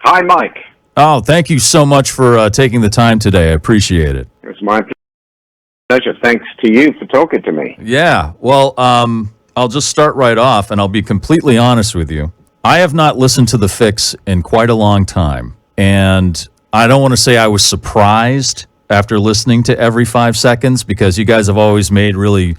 Hi, Mike. Oh, thank you so much for taking the time today. I appreciate it. It was my pleasure. Thanks to you for talking to me. Yeah, well, I'll just start right off, and I'll be completely honest with you. I have not listened to the Fixx in quite a long time, and I don't want to say I was surprised after listening to every 5 seconds because you guys have always made really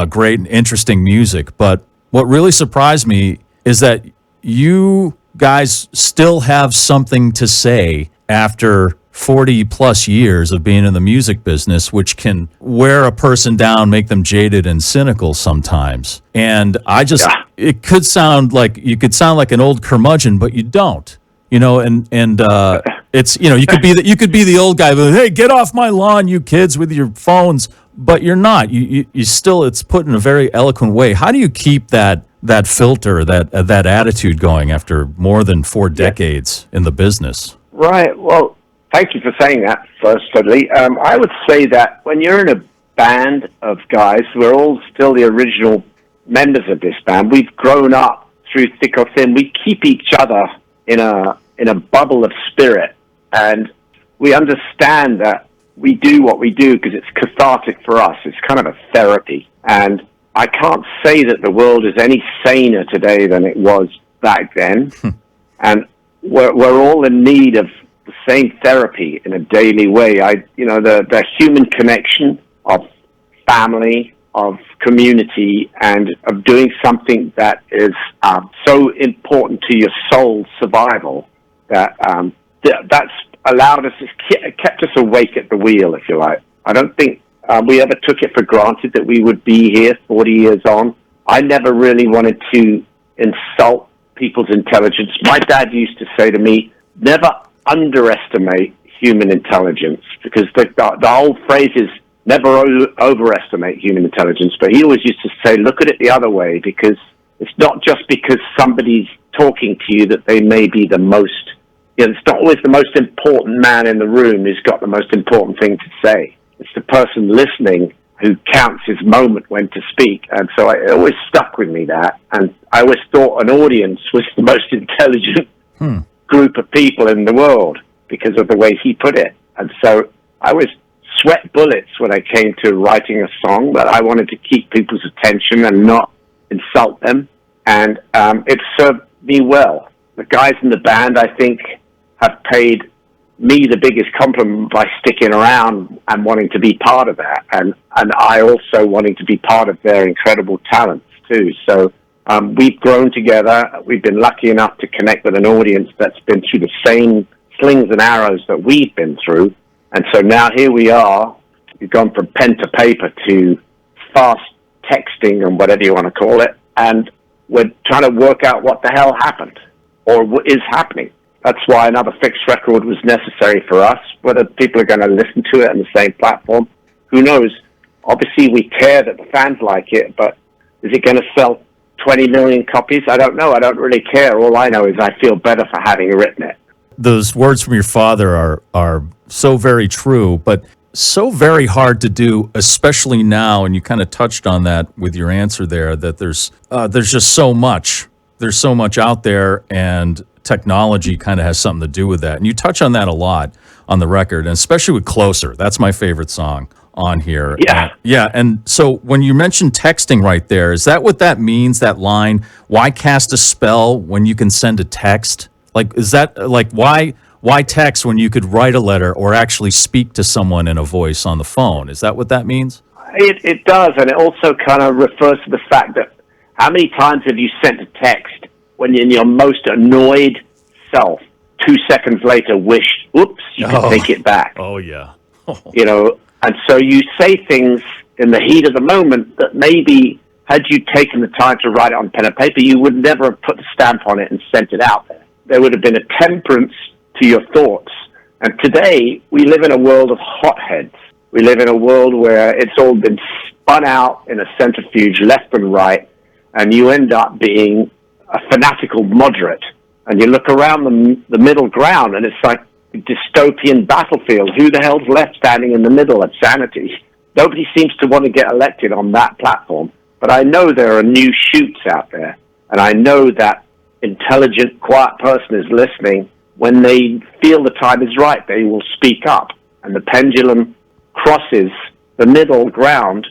great and interesting music. But what really surprised me is that you guys still have something to say after 40 plus years of being in the music business, which can wear a person down, make them jaded and cynical sometimes. And it could sound like you could sound like an old curmudgeon, but you don't. It's you could be the old guy, hey, get off my lawn, you kids with your phones, but you're not. You still, it's put in a very eloquent way. How do you keep that filter, that attitude going after more than 4 decades in the business? Right. Well, thank you for saying that, firstly. I would say that when you're in a band of guys, we're all still the original members of this band. We've grown up through thick or thin. We keep each other in a bubble of spirit, and we understand that we do what we do because it's cathartic for us. It's kind of a therapy. And I can't say that the world is any saner today than it was back then. And we're all in need of the same therapy in a daily way. The human connection of family, of community, and of doing something that is so important to your soul's survival that's allowed us, it's kept us awake at the wheel, if you like. I don't think we ever took it for granted that we would be here 40 years on. I never really wanted to insult people's intelligence. My dad used to say to me, never underestimate human intelligence, because the whole phrase is never overestimate human intelligence. But he always used to say, look at it the other way, because it's not just because somebody's talking to you that they may be the most, it's not always the most important man in the room who's got the most important thing to say. It's the person listening who counts his moment when to speak. And so it always stuck with me, that. And I always thought an audience was the most intelligent group of people in the world because of the way he put it. And so I always sweat bullets when I came to writing a song, that I wanted to keep people's attention and not insult them. And it served me well. The guys in the band, I think, have paid me the biggest compliment by sticking around and wanting to be part of that, and I also wanting to be part of their incredible talents too. So we've grown together. We've been lucky enough to connect with an audience that's been through the same slings and arrows that we've been through, and so now here we are. We've gone from pen to paper to fast texting and whatever you want to call it, and we're trying to work out what the hell happened or what is happening. That's why another Fixx record was necessary for us. Whether people are going to listen to it on the same platform, who knows? Obviously, we care that the fans like it, but is it going to sell 20 million copies? I don't know. I don't really care. All I know is I feel better for having written it. Those words from your father are so very true, but so very hard to do, especially now. And you kind of touched on that with your answer there, that there's just so much. There's so much out there, and technology kind of has something to do with that. And you touch on that a lot on the record, and especially with Closer. That's my favorite song on here. Yeah. And so when you mentioned texting right there, is that what that means, that line? Why cast a spell when you can send a text? Like, is that like, why text when you could write a letter or actually speak to someone in a voice on the phone? Is that what that means? It does. And it also kind of refers to the fact that how many times have you sent a text when you're in your most annoyed self, 2 seconds later wished, oops, you could take it back. Oh, yeah. And so you say things in the heat of the moment that maybe had you taken the time to write it on pen and paper, you would never have put the stamp on it and sent it out there. There would have been a temperance to your thoughts. And today, we live in a world of hotheads. We live in a world where it's all been spun out in a centrifuge, left and right, and you end up being a fanatical moderate. And you look around the middle ground, and it's like a dystopian battlefield. Who the hell's left standing in the middle of sanity? Nobody seems to want to get elected on that platform. But I know there are new shoots out there, and I know that intelligent, quiet person is listening when they feel the time is right, they will speak up. And the pendulum crosses the middle ground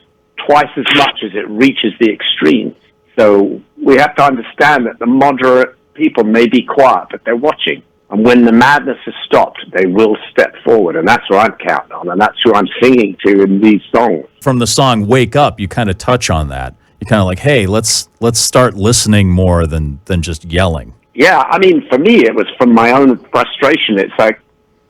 twice as much as it reaches the extremes. So we have to understand that the moderate people may be quiet, but they're watching. And when the madness has stopped, they will step forward. And that's what I'm counting on. And that's who I'm singing to in these songs. From the song Wake Up, you kind of touch on that. You're kind of like, hey, let's start listening more than just yelling. Yeah, I mean, for me, it was from my own frustration. It's like,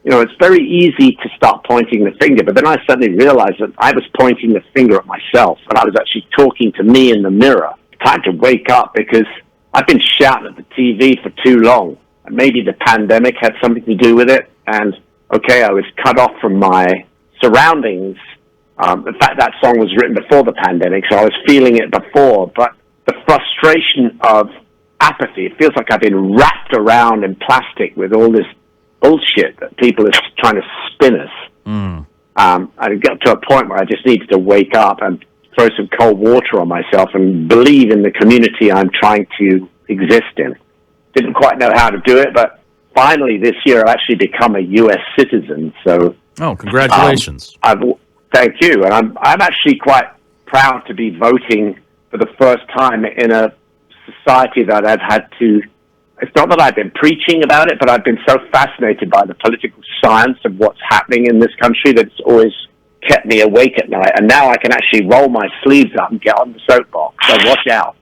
it's very easy to start pointing the finger, but then I suddenly realized that I was pointing the finger at myself, and I was actually talking to me in the mirror. Time to wake up, because I've been shouting at the TV for too long. And maybe the pandemic had something to do with it, and, I was cut off from my surroundings. In fact, that song was written before the pandemic, so I was feeling it before, but the frustration of apathy, it feels like I've been wrapped around in plastic with all this bullshit that people are trying to spin us. I got to a point where I just needed to wake up and throw some cold water on myself and believe in the community I'm trying to exist in. Didn't quite know how to do it, but finally this year I've actually become a U.S. citizen. So, congratulations! Thank you, and I'm actually quite proud to be voting for the first time in a society that I've had to. It's not that I've been preaching about it, but I've been so fascinated by the political science of what's happening in this country that it's always kept me awake at night. And now I can actually roll my sleeves up and get on the soapbox. So watch out.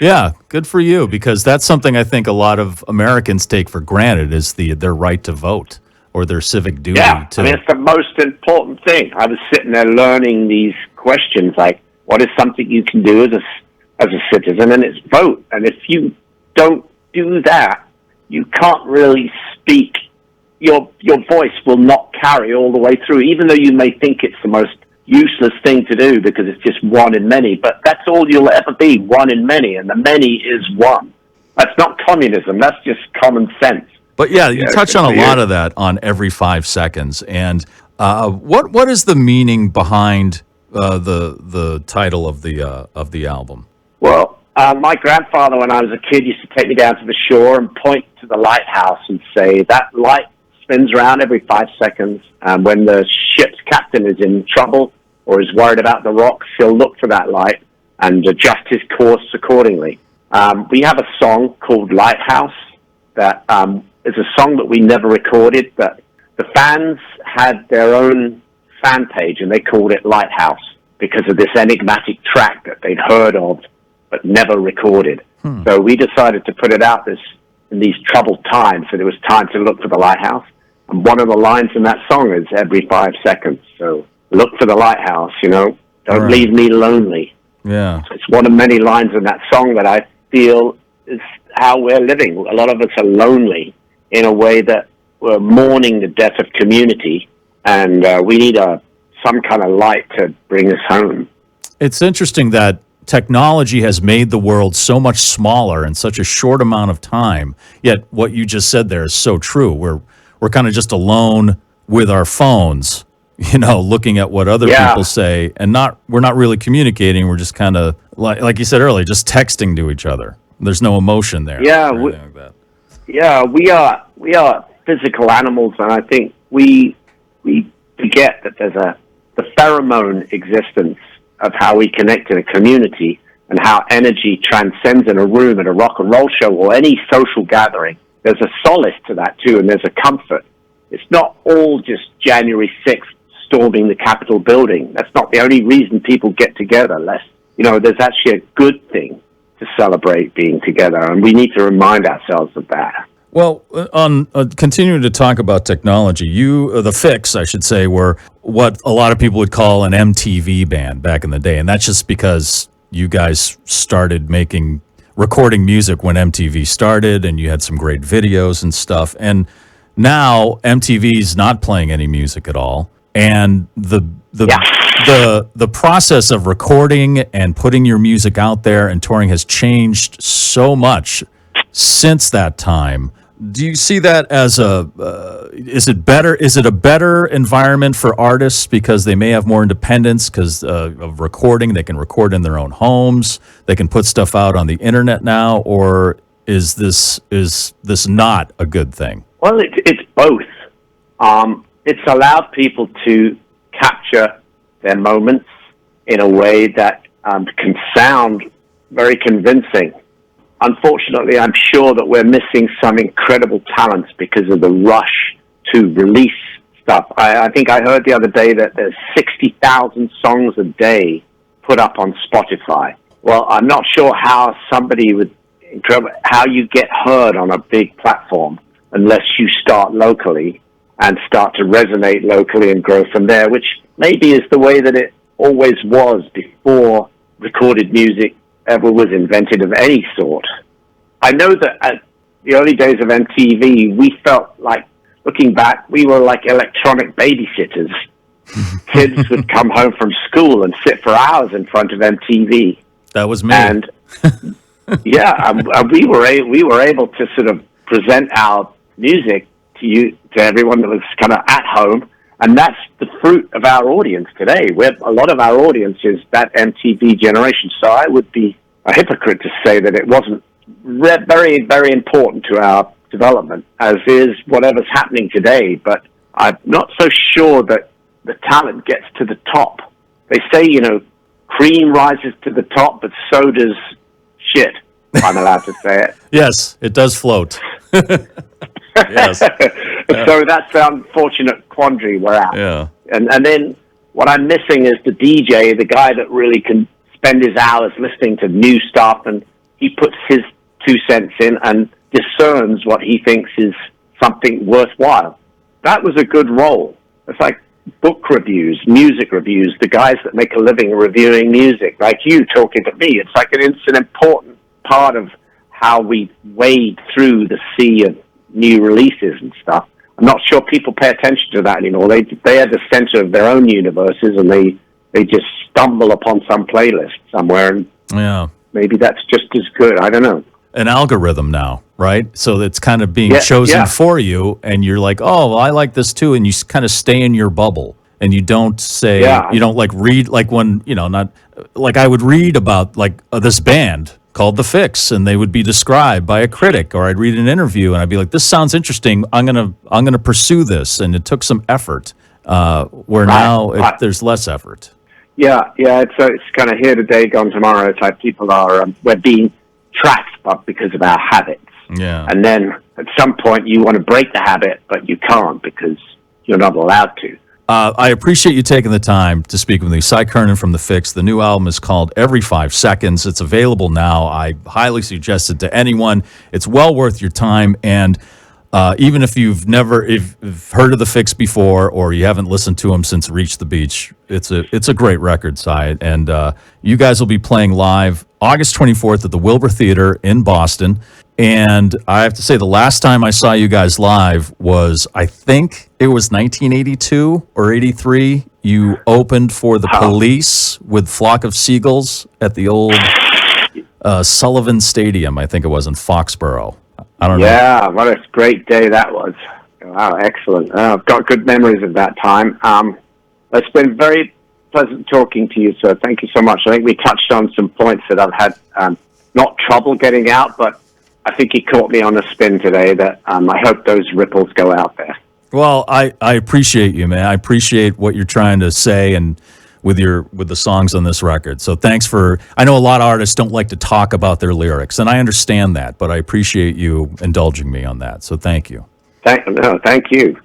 Yeah, good for you, because that's something I think a lot of Americans take for granted, is their right to vote or their civic duty. Yeah, I mean, it's the most important thing. I was sitting there learning these questions, like, what is something you can do as a citizen? And it's vote. And if you don't do that, you can't really speak. Your voice will not carry all the way through, even though you may think it's the most useless thing to do because it's just one in many. But that's all you'll ever be, one in many, and the many is one. That's not communism. That's just common sense. But yeah, you touch on a lot of that on Every 5 Seconds. And what is the meaning behind the title of the album? Well, my grandfather, when I was a kid, used to take me down to the shore and point to the lighthouse and say, that light spins around every 5 seconds. And when the ship's captain is in trouble or is worried about the rocks, he'll look for that light and adjust his course accordingly. We have a song called Lighthouse that is a song that we never recorded, but the fans had their own fan page and they called it Lighthouse because of this enigmatic track that they'd heard of but never recorded. So we decided to put it out in these troubled times, and it was time to look for the lighthouse. And one of the lines in that song is every 5 seconds. So look for the lighthouse, don't leave me lonely. Yeah. It's one of many lines in that song that I feel is how we're living. A lot of us are lonely in a way that we're mourning the death of community, and we need some kind of light to bring us home. It's interesting that technology has made the world so much smaller in such a short amount of time. Yet what you just said there is so true. We're kind of just alone with our phones, looking at what other people say, and we're not really communicating. We're just kind of like you said earlier, just texting to each other. There's no emotion there. Yeah, like that. Yeah, we are physical animals, and I think we forget that there's the pheromone existence of how we connect in a community and how energy transcends in a room at a rock and roll show or any social gathering. There's a solace to that too, and there's a comfort. It's not all just January 6th storming the Capitol building. That's not the only reason people get together. There's actually a good thing to celebrate being together, and we need to remind ourselves of that. Well, on continuing to talk about technology, the Fixx, I should say, were what a lot of people would call an MTV band back in the day, and that's just because you guys started recording music when MTV started, and you had some great videos and stuff. And now MTV's not playing any music at all, and the process of recording and putting your music out there and touring has changed so much since that time. Do you see that as is it a better environment for artists because they may have more independence because of recording? They can record in their own homes. They can put stuff out on the internet now, or is this not a good thing? Well, it's both. It's allowed people to capture their moments in a way that can sound very convincing. Unfortunately, I'm sure that we're missing some incredible talents because of the rush to release stuff. I think I heard the other day that there's 60,000 songs a day put up on Spotify. Well, I'm not sure how how you get heard on a big platform unless you start locally and start to resonate locally and grow from there, which maybe is the way that it always was before recorded music ever was invented of any sort. I know that at the early days of MTV, we felt like, looking back, we were like electronic babysitters. Kids would come home from school and sit for hours in front of MTV. That was me. And yeah, we were able to sort of present our music to everyone that was kind of at home, and that's the fruit of our audience today. A lot of our audience is that MTV generation. So I would be a hypocrite to say that it wasn't very, very important to our development, as is whatever's happening today. But I'm not so sure that the talent gets to the top. They say, cream rises to the top, but so does shit. If I'm allowed to say it. Yes, it does float. Yes. So that's the unfortunate quandary we're at. Yeah. And then what I'm missing is the DJ, the guy that really can spend his hours listening to new stuff, and he puts his 2 cents in and discerns what he thinks is something worthwhile. That was a good role. It's like book reviews, music reviews, the guys that make a living reviewing music, like you talking to me. It's like it's an important part of how we wade through the sea of new releases and stuff. I'm not sure people pay attention to that anymore. They are the center of their own universes, and they just stumble upon some playlist somewhere, and maybe that's just as good. I don't know. An algorithm now, right? So it's kind of being chosen for you, and you're like, oh, well, I like this too, and you kind of stay in your bubble, and you don't say, you don't like read, like when, not like I would read about like this band called the Fixx, and they would be described by a critic, or I'd read an interview and I'd be like, this sounds interesting. I'm gonna pursue this, and it took some effort. Where now there's less effort. Yeah, it's kind of here today, gone tomorrow type. People are we're being tracked, but because of our habits. Yeah, and then at some point you want to break the habit, but you can't because you're not allowed to. I appreciate you taking the time to speak with me. Cy Curnin from the Fixx. The new album is called Every 5 Seconds. It's available now. I highly suggest it to anyone. It's well worth your time. And even if you've never heard of the Fixx before, or you haven't listened to them since Reach the Beach, it's a great record, Cy. And you guys will be playing live August 24th at the Wilbur Theater in Boston. And I have to say, the last time I saw you guys live was, I think it was 1982 or 83. You opened for the Police with Flock of Seagulls at the old Sullivan Stadium, I think it was, in Foxborough. I don't know. Yeah, what a great day that was. Wow, excellent. I've got good memories of that time. It's been very pleasant talking to you, sir. Thank you so much. I think we touched on some points that I've had not trouble getting out, but I think he caught me on a spin today that I hope those ripples go out there. Well, I appreciate you, man. I appreciate what you're trying to say and with the songs on this record. So thanks I know a lot of artists don't like to talk about their lyrics, and I understand that, but I appreciate you indulging me on that. So thank you. Thank you.